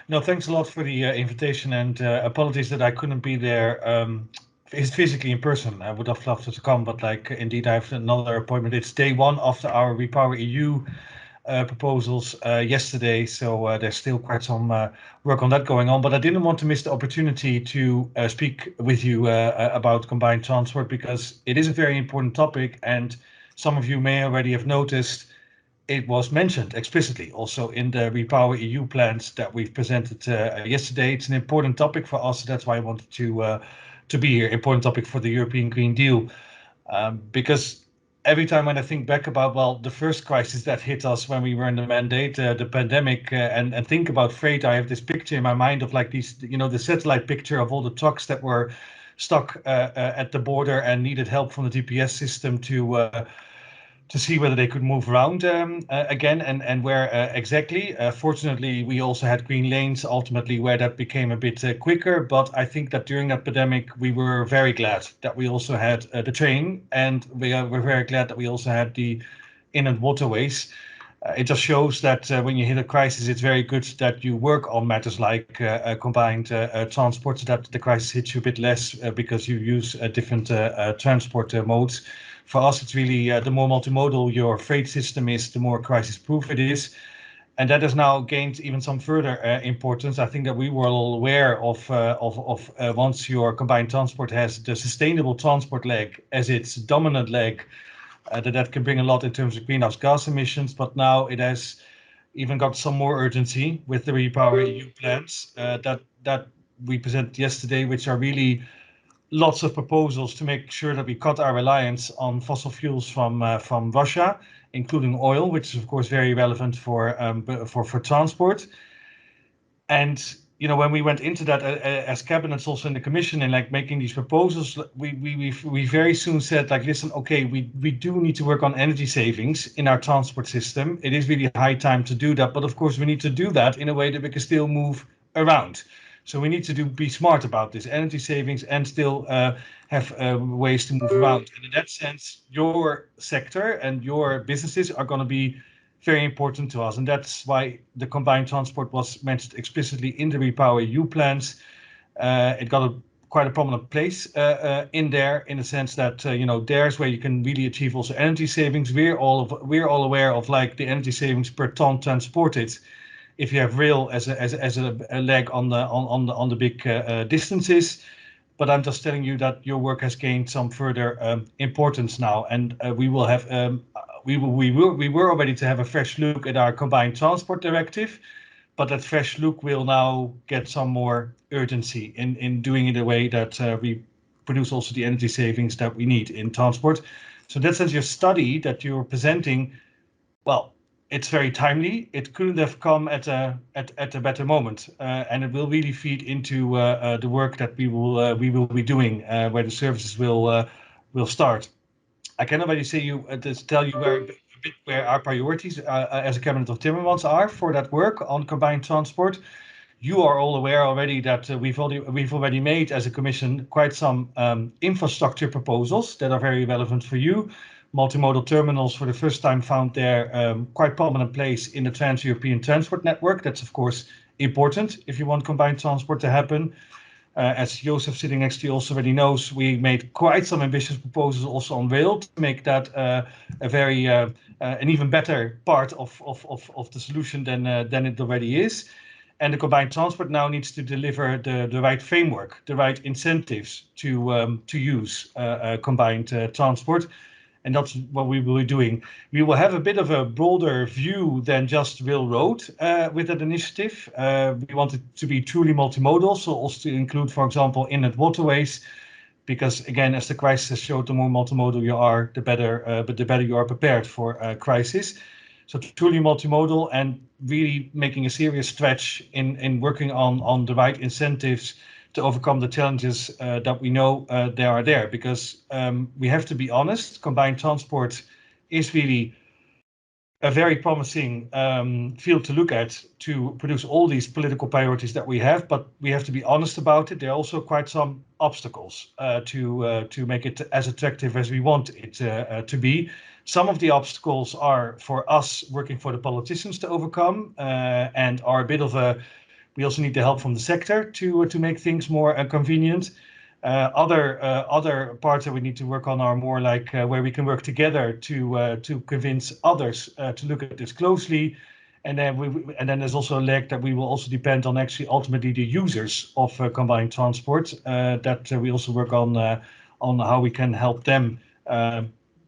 No, thanks a lot for the invitation, and apologies that I couldn't be there physically in person. I would have loved to come, but like indeed I have another appointment. It's day one after our Repower EU proposals yesterday, so there's still quite some work on that going on. But I didn't want to miss the opportunity to speak with you about combined transport, because it is a very important topic, and some of you may already have noticed it was mentioned explicitly also in the Repower EU plans that we've presented yesterday. It's an important topic for us. That's why I wanted to be here. Important topic for the European Green Deal, because every time when I think back about, well, the first crisis that hit us when we were in the mandate, the pandemic, and think about freight, I have this picture in my mind of like these, the satellite picture of all the trucks that were stuck at the border and needed help from the GPS system to see whether they could move around again, and where exactly. Fortunately, we also had green lanes ultimately where that became a bit quicker. But I think that during that pandemic, we were very glad that we also had the train, and we're very glad that we also had the inland waterways. It just shows that when you hit a crisis, it's very good that you work on matters like combined transport, so that the crisis hits you a bit less because you use different transport modes. For us, it's really the more multimodal your freight system is, the more crisis-proof it is. And that has now gained even some further importance. I think that we were all aware of once your combined transport has the sustainable transport leg as its dominant leg, that can bring a lot in terms of greenhouse gas emissions. But now it has even got some more urgency with the Repower EU plans that we presented yesterday, which are really lots of proposals to make sure that we cut our reliance on fossil fuels from Russia, including oil, which is of course very relevant for transport. And when we went into that as cabinets, also in the Commission, and like making these proposals, we very soon said, like, listen, okay, we do need to work on energy savings in our transport system. It is really high time to do that, but of course we need to do that in a way that we can still move around. So we need to be smart about this energy savings and still have ways to move around. And in that sense, your sector and your businesses are going to be very important to us. And that's why the combined transport was mentioned explicitly in the Repower EU plans. It got quite a prominent place in there, in the sense that there's where you can really achieve also energy savings. We're all aware of like the energy savings per ton transported if you have rail as a leg on the big distances. But I'm just telling you that your work has gained some further importance now, and we will have we were already to have a fresh look at our combined transport directive, but that fresh look will now get some more urgency in doing it in a way that we produce also the energy savings that we need in transport. So in that sense, your study that you're presenting, well, it's very timely. It couldn't have come at a better moment, and it will really feed into the work that we will be doing, where the services will start. I can already say just tell you where our priorities as a cabinet of Timmermans are for that work on combined transport. You are all aware already that we've already made as a commission quite some infrastructure proposals that are very relevant for you. Multimodal terminals for the first time found their quite prominent place in the Trans-European Transport Network. That's of course important if you want combined transport to happen. As Joseph sitting next to you also already knows, we made quite some ambitious proposals also on rail to make that a very an even better part of the solution than it already is. And the combined transport now needs to deliver the right framework, the right incentives to use combined transport. And that's what we will be doing. We will have a bit of a broader view than just railroad with that initiative. We want it to be truly multimodal, so also to include, for example, inland waterways, because again, as the crisis has showed, the more multimodal you are, the better you are prepared for a crisis. So truly multimodal, and really making a serious stretch in working on the right incentives to overcome the challenges that we know there are there, because we have to be honest, combined transport is really a very promising field to look at to produce all these political priorities that we have, but we have to be honest about it. There are also quite some obstacles to make it as attractive as we want it to be. Some of the obstacles are for us working for the politicians to overcome and are a bit of a We also need the help from the sector to make things more convenient. Other parts that we need to work on are more like where we can work together to convince others to look at this closely. And then there's also a leg that we will also depend on actually ultimately the users of combined transport, that we also work on how we can help them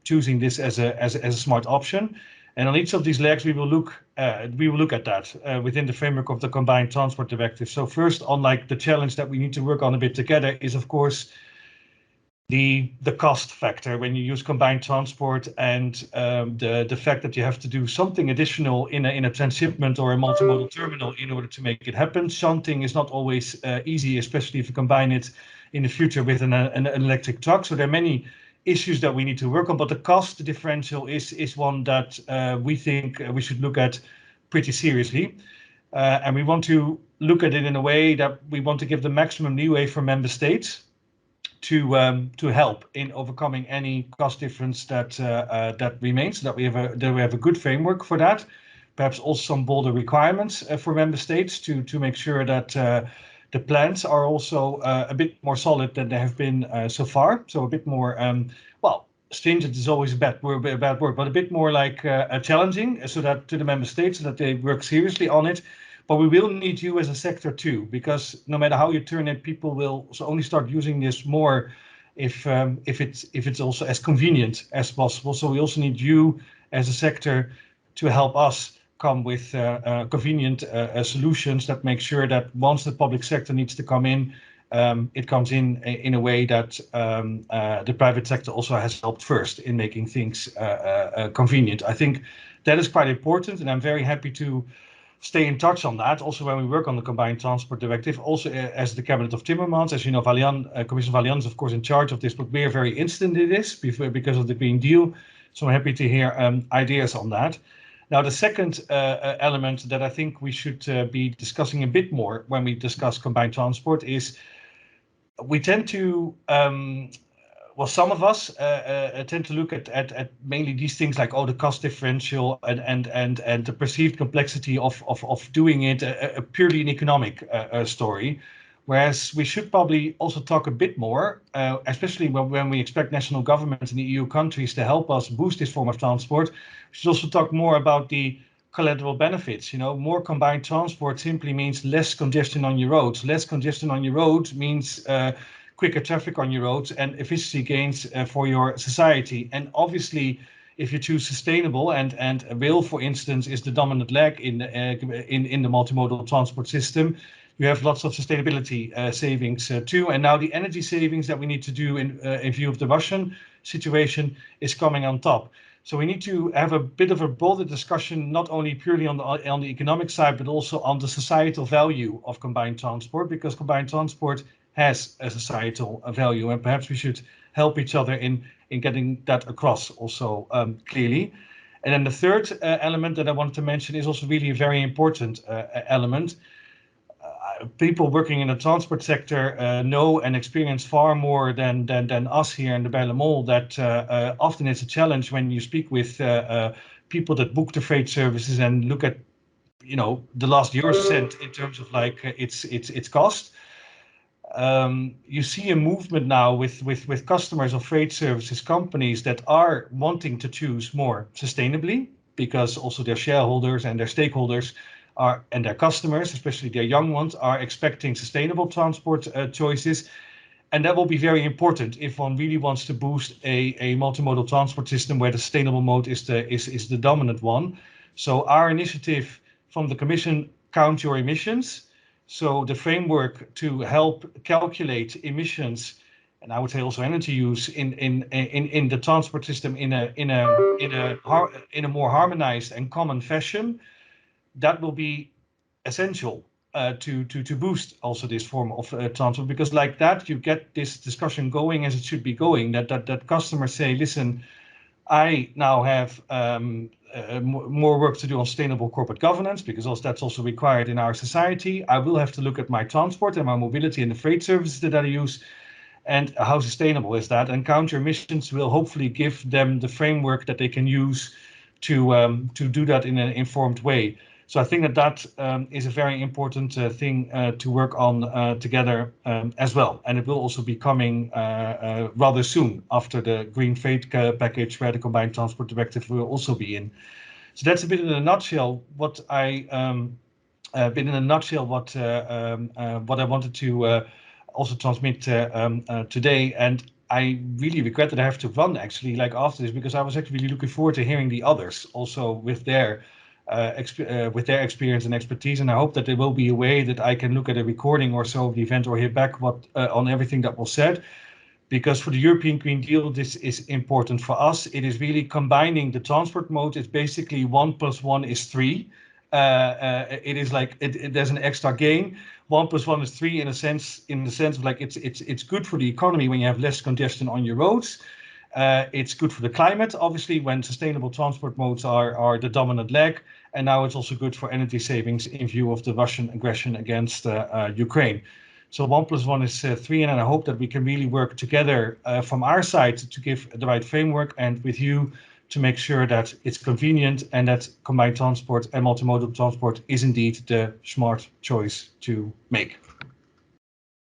choosing this as a smart option. And on each of these legs, we will look at that within the framework of the Combined Transport Directive. So first, on like the challenge that we need to work on a bit together is, of course, the cost factor when you use combined transport, and the fact that you have to do something additional in a transshipment or a multimodal terminal in order to make it happen. Shunting is not always easy, especially if you combine it in the future with an electric truck. So there are many issues that we need to work on, but the cost differential is one that we think we should look at pretty seriously. And we want to look at it in a way that we want to give the maximum leeway for member states to help in overcoming any cost difference that remains, so that we have a good framework for that. Perhaps also some bolder requirements for member states to make sure that the plans are also a bit more solid than they have been so far. So a bit more, stringent is always a bad word, but a bit more like challenging, so that to the member states, so that they work seriously on it. But we will need you as a sector too, because no matter how you turn it, people will only start using this more if it's also as convenient as possible. So we also need you as a sector to help us come with convenient solutions that make sure that once the public sector needs to come in, it comes in a way that the private sector also has helped first in making things convenient. I think that is quite important, and I'm very happy to stay in touch on that. Also, when we work on the Combined Transport Directive, also as the cabinet of Timmermans, as you know, Commissioner Valian is of course in charge of this, but we are very interested in this because of the Green Deal. So I'm happy to hear ideas on that. Now, the second element that I think we should be discussing a bit more when we discuss combined transport is we tend to some of us tend to look at mainly these things like, the cost differential and the perceived complexity of doing it purely an economic story. Whereas we should probably also talk a bit more, especially when we expect national governments in the EU countries to help us boost this form of transport. We should also talk more about the collateral benefits. More combined transport simply means less congestion on your roads. Less congestion on your roads means quicker traffic on your roads and efficiency gains for your society. And obviously, if you choose sustainable and rail, for instance, is the dominant leg in the multimodal transport system, you have lots of sustainability savings too. And now the energy savings that we need to do in view of the Russian situation is coming on top. So we need to have a bit of a broader discussion, not only purely on the economic side, but also on the societal value of combined transport, because combined transport has a societal value, and perhaps we should help each other in getting that across also clearly. And then the third element that I wanted to mention is also really a very important element. People working in the transport sector know and experience far more than us here in the Berlaymont that often it's a challenge when you speak with people that book the freight services and look at the last euro cent in terms of like its cost. You see a movement now with customers of freight services companies that are wanting to choose more sustainably, because also their shareholders and their stakeholders and their customers, especially their young ones, are expecting sustainable transport choices. And that will be very important if one really wants to boost a multimodal transport system where the sustainable mode is the dominant one. So our initiative from the Commission, Count Your Emissions, so the framework to help calculate emissions, and I would say also energy use in the transport system in a more harmonized and common fashion, that will be essential to boost also this form of transport, because like that you get this discussion going as it should be going, that customers say, listen, I now have more work to do on sustainable corporate governance, because that's also required in our society. I will have to look at my transport and my mobility and the freight services that I use, and how sustainable is that? And Count Your Emissions will hopefully give them the framework that they can use to do that in an informed way. So I think that that is a very important thing to work on together as well. And it will also be coming rather soon after the Green Trade package, where the Combined Transport Directive will also be in. So that's a bit in a nutshell what I what I wanted to also transmit today. And I really regret that I have to run actually like after this, because I was actually really looking forward to hearing the others also with their experience and expertise. And I hope that there will be a way that I can look at a recording or so of the event or hear back what on everything that was said. Because for the European Green Deal, this is important for us. It is really combining the transport modes. It's basically 1 + 1 is 3. It is like there's an extra gain. 1 + 1 is 3 in the sense of like it's good for the economy when you have less congestion on your roads. It's good for the climate, obviously, when sustainable transport modes are the dominant leg. And now it's also good for energy savings in view of the Russian aggression against Ukraine. So 1 + 1 is 3, and I hope that we can really work together from our side to give the right framework, and with you to make sure that it's convenient and that combined transport and multimodal transport is indeed the smart choice to make.